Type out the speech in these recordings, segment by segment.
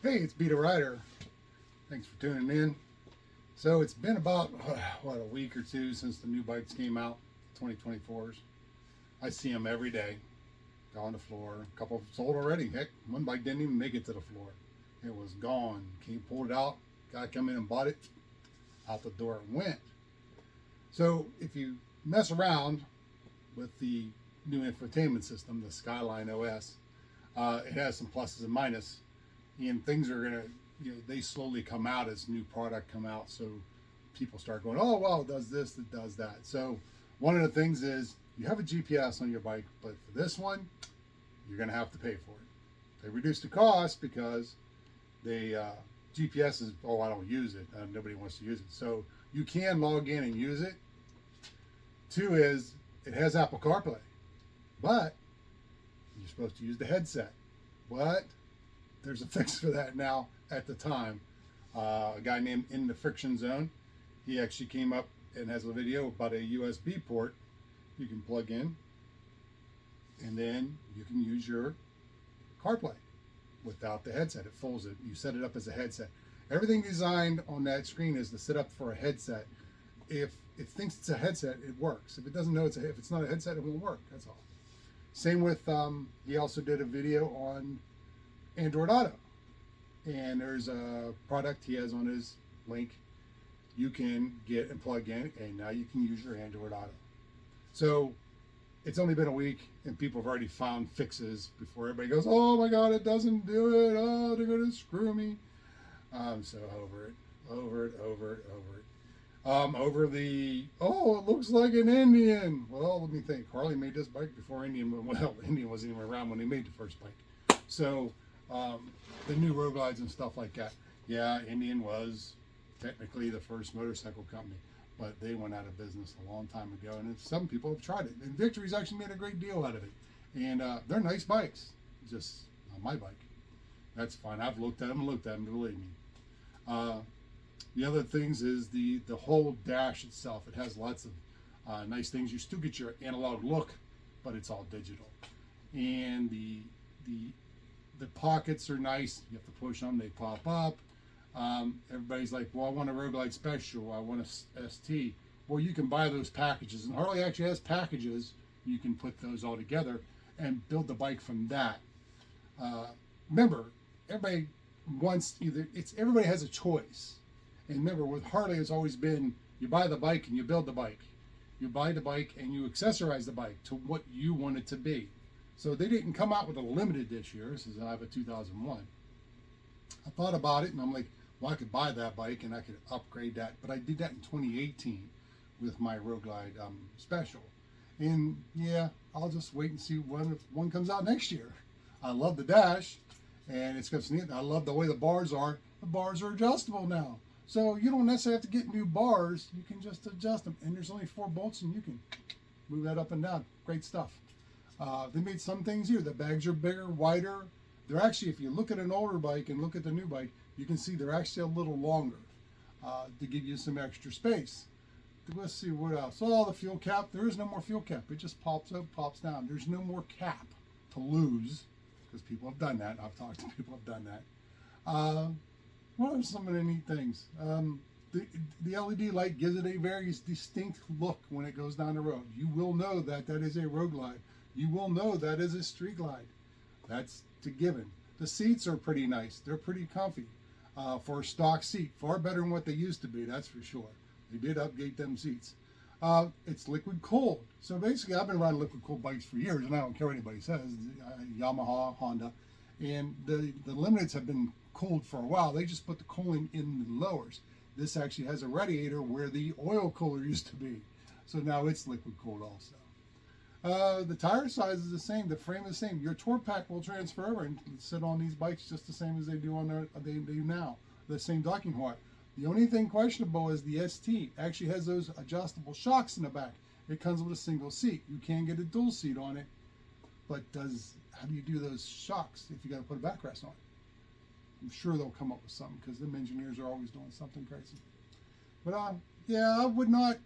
Hey, it's BtheRider. Thanks for tuning in. So it's been about, a week or two since the new bikes came out, 2024s. I see them every day on the floor. A couple sold already. Heck, one bike didn't even make it to the floor. It was gone. Came pulled it out. Guy come in and bought it. Out the door it went. So if you mess around with the new infotainment system, the Skyline OS, it has some pluses and minuses. And things are gonna, they slowly come out as new product come out. So people start going, oh well, it does this, it does that. So one of the things is you have a GPS on your bike, but for this one, you're gonna have to pay for it. They reduced the cost because they GPS is, oh, I don't use it. Nobody wants to use it. So you can log in and use it. Two is it has Apple CarPlay, but you're supposed to use the headset. What? There's a fix for that now. At the time, a guy named In the Friction Zone, he actually came up and has a video about a USB port you can plug in, and then you can use your CarPlay without the headset. It folds it. You set it up as a headset. Everything designed on that screen is to set up for a headset. If it thinks it's a headset, it works. If it doesn't know if it's not a headset, it won't work. That's all. Same with he also did a video on Android Auto, and there's a product he has on his link you can get and plug in, and now you can use your Android Auto. So it's only been a week and people have already found fixes before everybody goes, oh my god, it doesn't do it, oh, they're gonna screw me. I'm so over it. Over the, oh, it looks like an Indian. Well, let me think. Harley made this bike before Indian, well, Indian wasn't even around when they made the first bike. So the new road glides and stuff like that. Yeah, Indian was technically the first motorcycle company, but they went out of business a long time ago, and some people have tried it. And Victory's actually made a great deal out of it. And they're nice bikes, just not my bike. That's fine. I've looked at them, believe me. The other things is the whole dash itself. It has lots of nice things. You still get your analog look, but it's all digital. And the pockets are nice. You have to push them, they pop up. Everybody's like, well, I want a road glide special, I want a ST. Well, you can buy those packages, and Harley actually has packages. You can put those all together and build the bike from that. Remember, everybody wants everybody has a choice. And remember, with Harley, it's always been you buy the bike and you build the bike. You buy the bike and you accessorize the bike to what you want it to be. So they didn't come out with a limited this year. This is I have a 2001. I thought about it and I'm like, well, I could buy that bike and I could upgrade that. But I did that in 2018 with my Road Glide special. And yeah, I'll just wait and see when one comes out next year. I love the dash, and it's got some neat. I love the way the bars are. The bars are adjustable now. So you don't necessarily have to get new bars. You can just adjust them. And there's only 4 bolts and you can move that up and down. Great stuff. They made some things here. The bags are bigger, wider. They're actually, if you look at an older bike and look at the new bike, you can see they're actually a little longer to give you some extra space. Let's see what else. Oh, the fuel cap. There is no more fuel cap. It just pops up, pops down. There's no more cap to lose because people have done that. I've talked to people who have done that. What are some of the neat things? The LED light gives it a very distinct look when it goes down the road. You will know that that is a road glide. You will know that is a street glide. That's a given. The seats are pretty nice. They're pretty comfy for a stock seat. Far better than what they used to be, that's for sure. They did update them seats. It's liquid cooled. So basically, I've been riding liquid cooled bikes for years, and I don't care what anybody says. Yamaha, Honda, and the limiteds have been cooled for a while. They just put the cooling in the lowers. This actually has a radiator where the oil cooler used to be. So now it's liquid cooled also. The tire size is the same. The frame is the same. Your tour pack will transfer over and sit on these bikes just the same as they do on they do now. The same docking height. The only thing questionable is the ST actually has those adjustable shocks in the back. It comes with a single seat. You can get a dual seat on it, but how do you do those shocks if you got to put a backrest on it? I'm sure they'll come up with something because them engineers are always doing something crazy. But yeah, I would not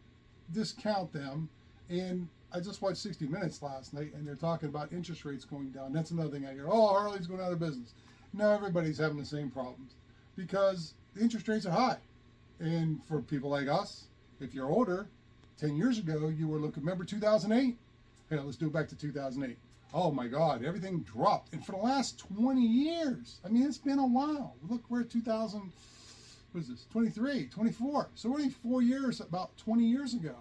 discount them. And I just watched 60 Minutes last night, and they're talking about interest rates going down. That's another thing I hear. Oh, Harley's going out of business. No, everybody's having the same problems because the interest rates are high. And for people like us, if you're older, 10 years ago, you were looking, remember 2008? Hey, let's do it back to 2008. Oh my God, everything dropped. And for the last 20 years, I mean, it's been a while. Look, we're at 2000, what is this, 23, 24. So we're only 4 years, about 20 years ago.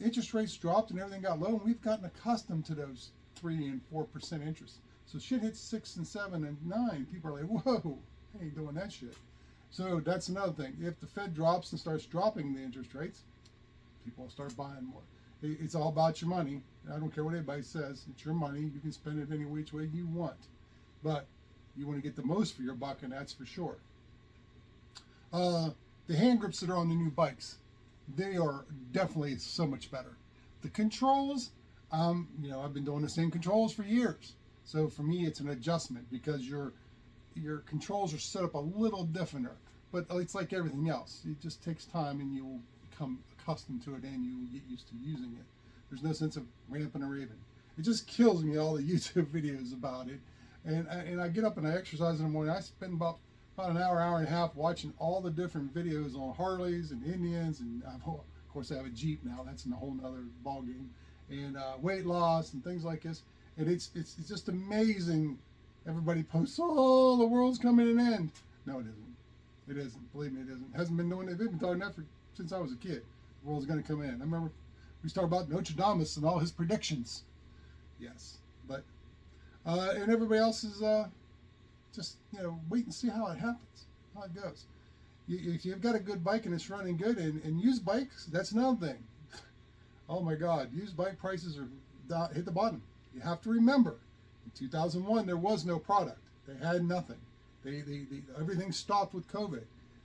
Interest rates dropped and everything got low, and we've gotten accustomed to those 3 and 4% interest. So shit hits 6 and 7 and 9. People are like, whoa, I ain't doing that shit. So that's another thing. If the Fed drops and starts dropping the interest rates, people will start buying more. It's all about your money. I don't care what anybody says. It's your money. You can spend it any which way you want. But you want to get the most for your buck, and that's for sure. The hand grips that are on the new bikes, they are definitely so much better. The controls, I've been doing the same controls for years. So for me, it's an adjustment because your controls are set up a little different. But it's like everything else. It just takes time, and you'll become accustomed to it, and you will get used to using it. There's no sense of ramping or raving. It just kills me, all the YouTube videos about it. And I get up and I exercise in the morning. I spend about an hour and a half watching all the different videos on Harleys and Indians, and of course I have a Jeep now. That's in a whole nother ball game. And weight loss and things like this. And it's just amazing. Everybody posts, oh, the world's coming to an end. No, it isn't. It isn't. Believe me, it isn't. It hasn't been doing it. They've been talking that since I was a kid. The world's going to come in. I remember we started about Nostradamus and all his predictions. Yes, but and everybody else is just wait and see how it happens, how it goes. If you've got a good bike and it's running good, and used bikes, that's another thing. Oh my God, used bike prices are hit the bottom. You have to remember, in 2001 there was no product. They had nothing. They everything stopped with COVID.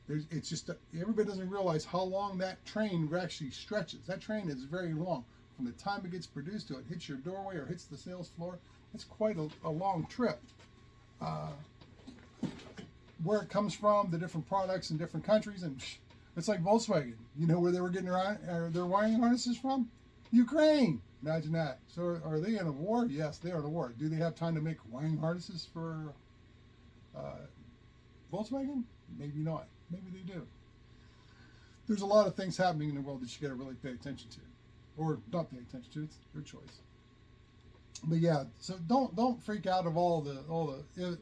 It's just everybody doesn't realize how long that train actually stretches. That train is very long. From the time it gets produced to it hits your doorway or hits the sales floor, it's quite a long trip. Where it comes from, the different products in different countries, and it's like Volkswagen. You know where they were getting their wiring harnesses from? Ukraine. Imagine that. So are they in a war? Yes, they are in a war. Do they have time to make wiring harnesses for Volkswagen? Maybe not. Maybe they do. There's a lot of things happening in the world that you got to really pay attention to, or not pay attention to. It's your choice. But yeah, so don't freak out of all the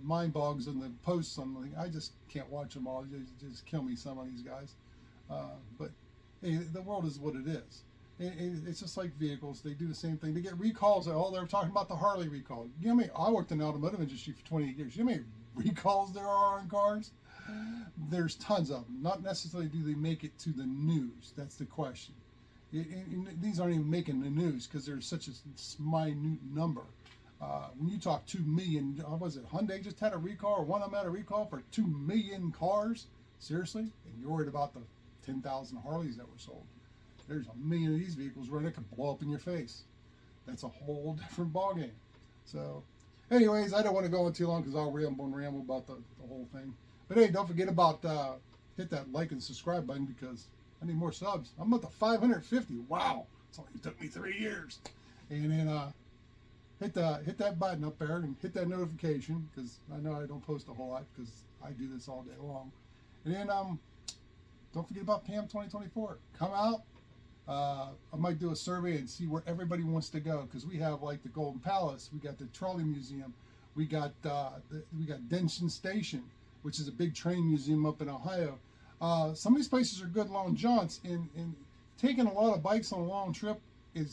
mind bogs and the posts on the. I just can't watch them all. Just kill me, some of these guys. But hey, the world is what it is. It's just like vehicles. They do the same thing. They get recalls. Oh, they're talking about the Harley recall. You know how many? I worked in the automotive industry for 28 years. You know how many recalls there are on cars? There's tons of them. Not necessarily do they make it to the news. That's the question. These aren't even making the news because there's such a minute number. When you talk 2 million, was it Hyundai just had a recall, or one of them had a recall for 2 million cars? Seriously? And you're worried about the 10,000 Harleys that were sold. There's 1 million of these vehicles where they could blow up in your face. That's a whole different ballgame. So, anyways, I don't want to go on too long because I'll ramble about the whole thing. But hey, don't forget about hit that like and subscribe button because I need more subs. I'm up to 550. Wow, it's only took me 3 years. And then hit that button up there and hit that notification because I know I don't post a whole lot because I do this all day long. And then don't forget about PAM 2024. Come out. I might do a survey and see where everybody wants to go because we have like the Golden Palace, we got the Trolley Museum, we got Denton Station, which is a big train museum up in Ohio. Some of these places are good long jaunts, and taking a lot of bikes on a long trip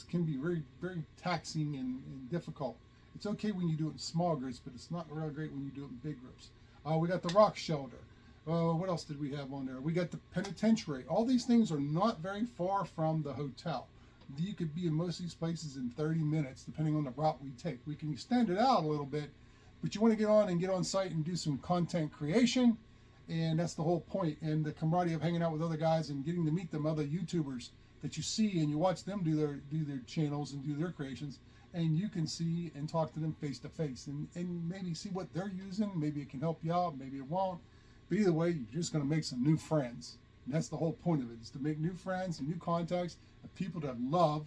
can be very, very taxing and difficult. It's okay when you do it in small groups, but it's not real great when you do it in big groups. We got the rock shelter. What else did we have on there? We got the penitentiary. All these things are not very far from the hotel. You could be in most of these places in 30 minutes, depending on the route we take. We can extend it out a little bit, but you want to get on site and do some content creation, and that's the whole point. And the camaraderie of hanging out with other guys and getting to meet them, other YouTubers that you see and you watch them do their channels and do their creations, and you can see and talk to them face to face and maybe see what they're using. Maybe it can help you out, maybe it won't. But either way, you're just going to make some new friends. And that's the whole point of it, is to make new friends and new contacts of people that love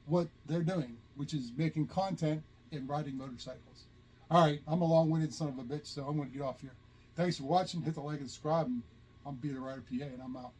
what they're doing, which is making content and riding motorcycles. All right, I'm a long-winded son of a bitch, so I'm going to get off here. Thanks for watching. Hit the like and subscribe. And I'm BtheRiderPa, and I'm out.